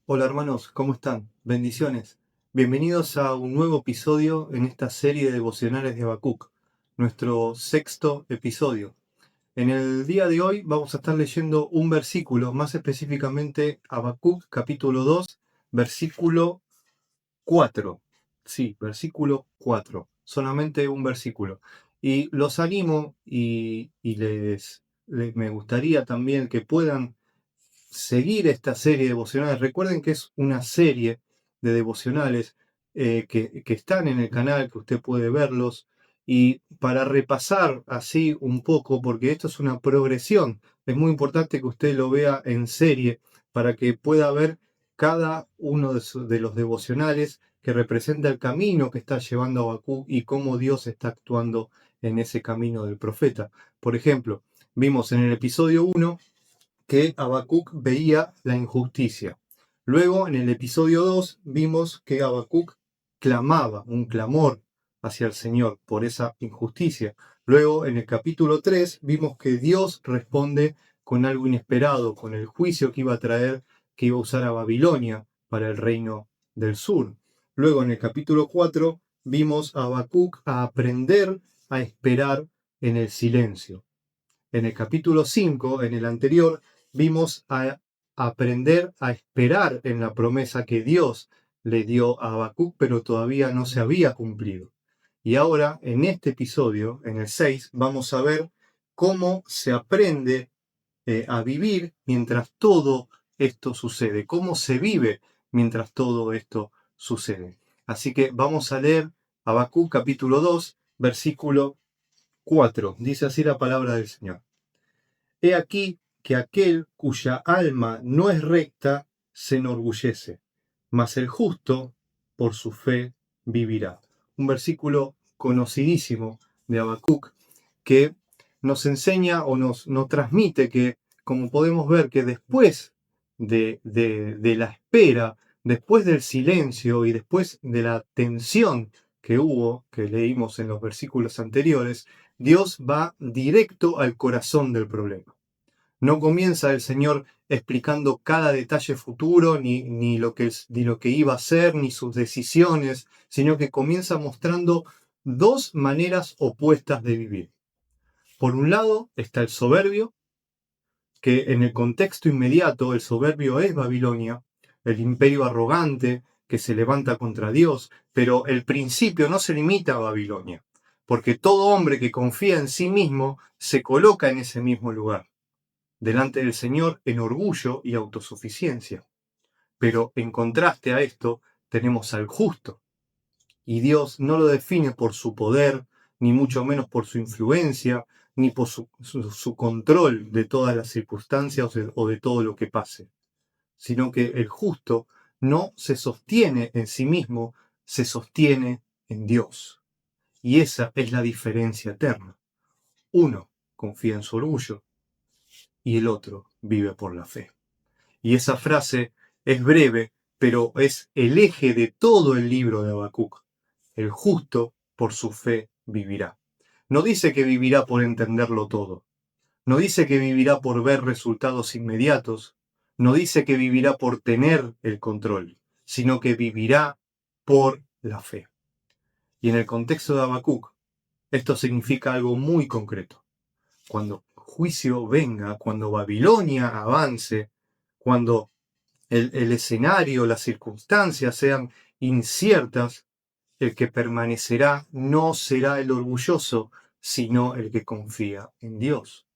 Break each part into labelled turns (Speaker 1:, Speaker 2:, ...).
Speaker 1: Hola hermanos, ¿cómo están? Bendiciones. Bienvenidos a un nuevo episodio en esta serie de devocionales de Habacuc, nuestro sexto episodio. En el día de hoy vamos a estar leyendo un versículo, más específicamente Habacuc capítulo 2, versículo 4. Sí, versículo 4. Solamente un versículo. Y los animo me gustaría también que puedan seguir esta serie de devocionales. Recuerden que es una serie de devocionales que están en el canal, que usted puede verlos. Y para repasar así un poco, porque esto es una progresión, es muy importante que usted lo vea en serie para que pueda ver cada uno de los devocionales que representa el camino que está llevando Habacuc y cómo Dios está actuando en ese camino del profeta. Por ejemplo, vimos en el episodio 1 que Habacuc veía la injusticia. Luego, en el episodio 2, vimos que Habacuc clamaba, un clamor hacia el Señor por esa injusticia. Luego, en el capítulo 3, vimos que Dios responde con algo inesperado, con el juicio que iba a traer, que iba a usar a Babilonia para el reino del sur. Luego, en el capítulo 4, vimos a Habacuc a aprender a esperar en el silencio. En el capítulo 5, en el anterior, vimos a aprender a esperar en la promesa que Dios le dio a Habacuc, pero todavía no se había cumplido. Y ahora, en este episodio, en el 6, vamos a ver cómo se aprende a vivir mientras todo esto sucede, cómo se vive mientras todo esto sucede. Así que vamos a leer Habacuc capítulo 2, versículo 4. Dice así la palabra del Señor. He aquí que aquel cuya alma no es recta se enorgullece, mas el justo por su fe vivirá. Un versículo conocidísimo de Habacuc que nos enseña o nos transmite que, como podemos ver, que después de la espera, después del silencio y después de la tensión que hubo, que leímos en los versículos anteriores, Dios va directo al corazón del problema. No comienza el Señor explicando cada detalle futuro, ni lo que iba a hacer, ni sus decisiones, sino que comienza mostrando dos maneras opuestas de vivir. Por un lado está el soberbio, que en el contexto inmediato el soberbio es Babilonia, el imperio arrogante que se levanta contra Dios, pero el principio no se limita a Babilonia, porque todo hombre que confía en sí mismo se coloca en ese mismo lugar, delante del Señor en orgullo y autosuficiencia. Pero en contraste a esto tenemos al justo, y Dios no lo define por su poder, ni mucho menos por su influencia, ni por su control de todas las circunstancias o de todo lo que pase, sino que el justo no se sostiene en sí mismo, se sostiene en Dios. Y esa es la diferencia eterna. Uno confía en su orgullo y el otro vive por la fe. Y esa frase es breve, pero es el eje de todo el libro de Habacuc. El justo por su fe vivirá. No dice que vivirá por entenderlo todo. No dice que vivirá por ver resultados inmediatos. No dice que vivirá por tener el control, sino que vivirá por la fe. Y en el contexto de Habacuc, esto significa algo muy concreto. Cuando juicio venga, cuando Babilonia avance, cuando el escenario, las circunstancias sean inciertas, el que permanecerá no será el orgulloso, sino el que confía en Dios.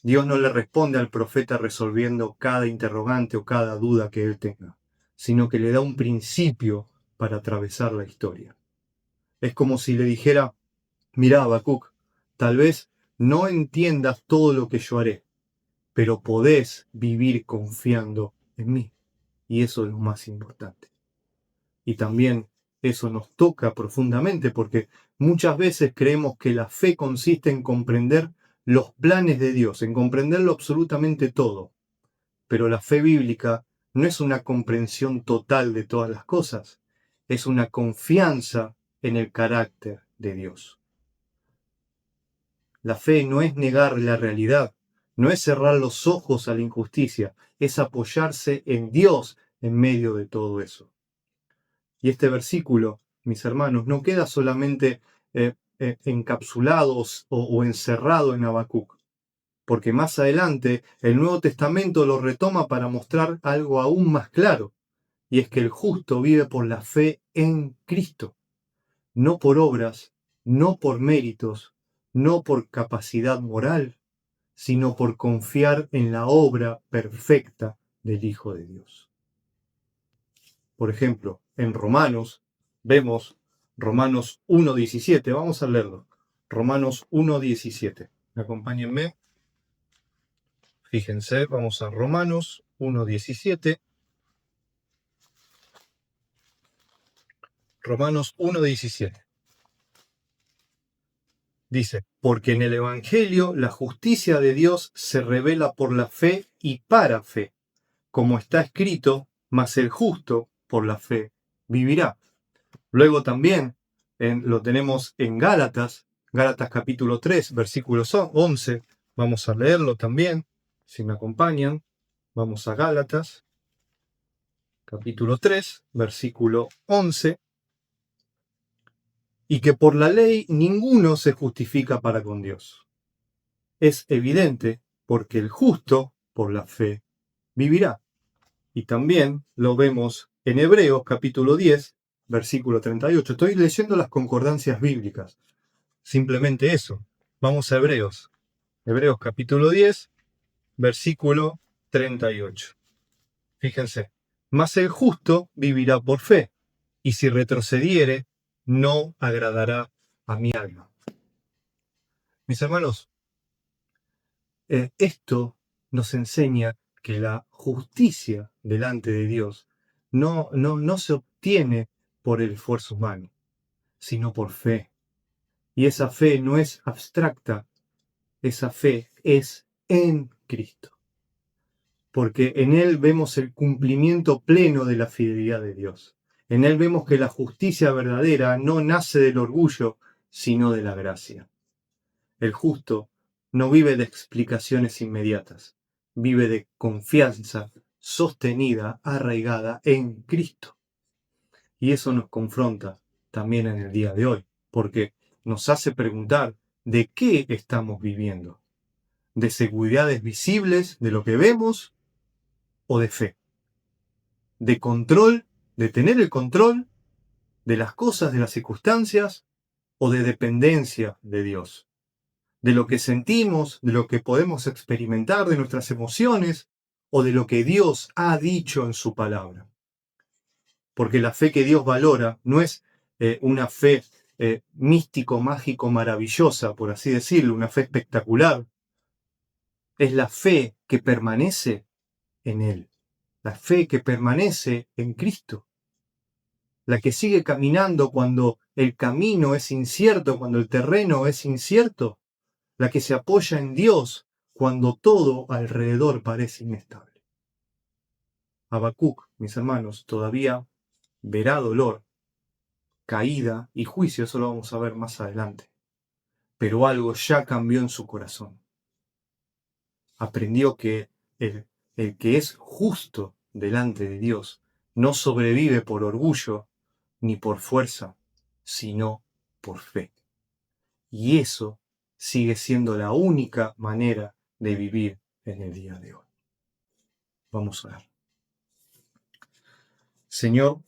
Speaker 1: Dios no le responde al profeta resolviendo cada interrogante o cada duda que él tenga, sino que le da un principio para atravesar la historia. Es como si le dijera, mirá, Habacuc, tal vez no entiendas todo lo que yo haré, pero podés vivir confiando en mí. Y eso es lo más importante. Y también eso nos toca profundamente porque muchas veces creemos que la fe consiste en comprender los planes de Dios, en comprenderlo absolutamente todo. Pero la fe bíblica no es una comprensión total de todas las cosas, es una confianza en el carácter de Dios. La fe no es negar la realidad, no es cerrar los ojos a la injusticia, es apoyarse en Dios en medio de todo eso. Y este versículo, mis hermanos, no queda solamente encapsulado o encerrado en Habacuc, porque más adelante el Nuevo Testamento lo retoma para mostrar algo aún más claro, y es que el justo vive por la fe en Cristo, no por obras, no por méritos, no por capacidad moral, sino por confiar en la obra perfecta del Hijo de Dios. Por ejemplo, en Romanos vemos Romanos 1:17. Vamos a leerlo. Romanos 1:17. Acompáñenme. Fíjense, vamos a Romanos 1:17. Romanos 1:17. Dice, porque en el Evangelio la justicia de Dios se revela por la fe y para fe, como está escrito, mas el justo por la fe vivirá. Luego también lo tenemos en Gálatas, Gálatas capítulo 3, versículos 11. Vamos a leerlo también, si me acompañan. Vamos a Gálatas, capítulo 3, versículo 11. Y que por la ley ninguno se justifica para con Dios. Es evidente porque el justo por la fe vivirá. Y también lo vemos en Hebreos capítulo 10, versículo 38. Estoy leyendo las concordancias bíblicas. Simplemente eso. Vamos a Hebreos. Hebreos capítulo 10, versículo 38. Fíjense. Mas el justo vivirá por fe, y si retrocediere, no agradará a mi alma. Mis hermanos, esto nos enseña que la justicia delante de Dios no se obtiene por el esfuerzo humano, sino por fe. Y esa fe no es abstracta, esa fe es en Cristo. Porque en Él vemos el cumplimiento pleno de la fidelidad de Dios. En Él vemos que la justicia verdadera no nace del orgullo, sino de la gracia. El justo no vive de explicaciones inmediatas, vive de confianza sostenida, arraigada en Cristo. Y eso nos confronta también en el día de hoy, porque nos hace preguntar de qué estamos viviendo. ¿De seguridades visibles de lo que vemos o de fe? ¿De control, de tener el control de las cosas, de las circunstancias, o de dependencia de Dios? ¿De lo que sentimos, de lo que podemos experimentar, de nuestras emociones, o de lo que Dios ha dicho en su palabra? Porque la fe que Dios valora no es una fe místico, mágico, maravillosa, por así decirlo, una fe espectacular. Es la fe que permanece en Él, la fe que permanece en Cristo, la que sigue caminando cuando el camino es incierto, cuando el terreno es incierto, la que se apoya en Dios cuando todo alrededor parece inestable. Habacuc, mis hermanos, todavía verá dolor, caída y juicio, eso lo vamos a ver más adelante. Pero algo ya cambió en su corazón. Aprendió que el que es justo delante de Dios no sobrevive por orgullo ni por fuerza, sino por fe. Y eso sigue siendo la única manera de vivir en el día de hoy. Vamos a orar. Señor,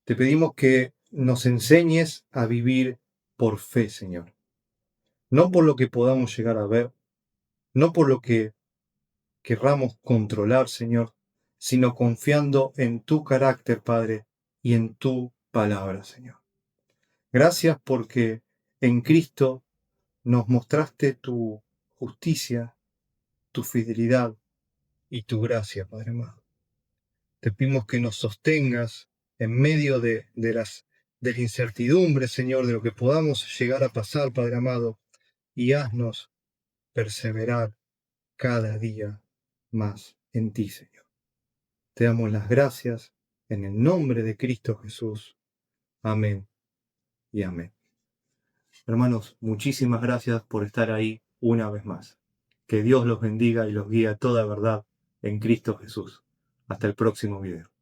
Speaker 1: te pedimos que nos enseñes a vivir por fe, Señor. No por lo que podamos llegar a ver, no por lo que querramos controlar, Señor, sino confiando en tu carácter, Padre, y en tu palabra, Señor. Gracias porque en Cristo nos mostraste tu justicia, tu fidelidad y tu gracia, Padre amado. Te pedimos que nos sostengas en medio de la incertidumbre, Señor, de lo que podamos llegar a pasar, Padre amado, y haznos perseverar cada día más en ti, Señor. Te damos las gracias en el nombre de Cristo Jesús. Amén y amén. Hermanos, muchísimas gracias por estar ahí una vez más. Que Dios los bendiga y los guíe a toda verdad en Cristo Jesús. Hasta el próximo video.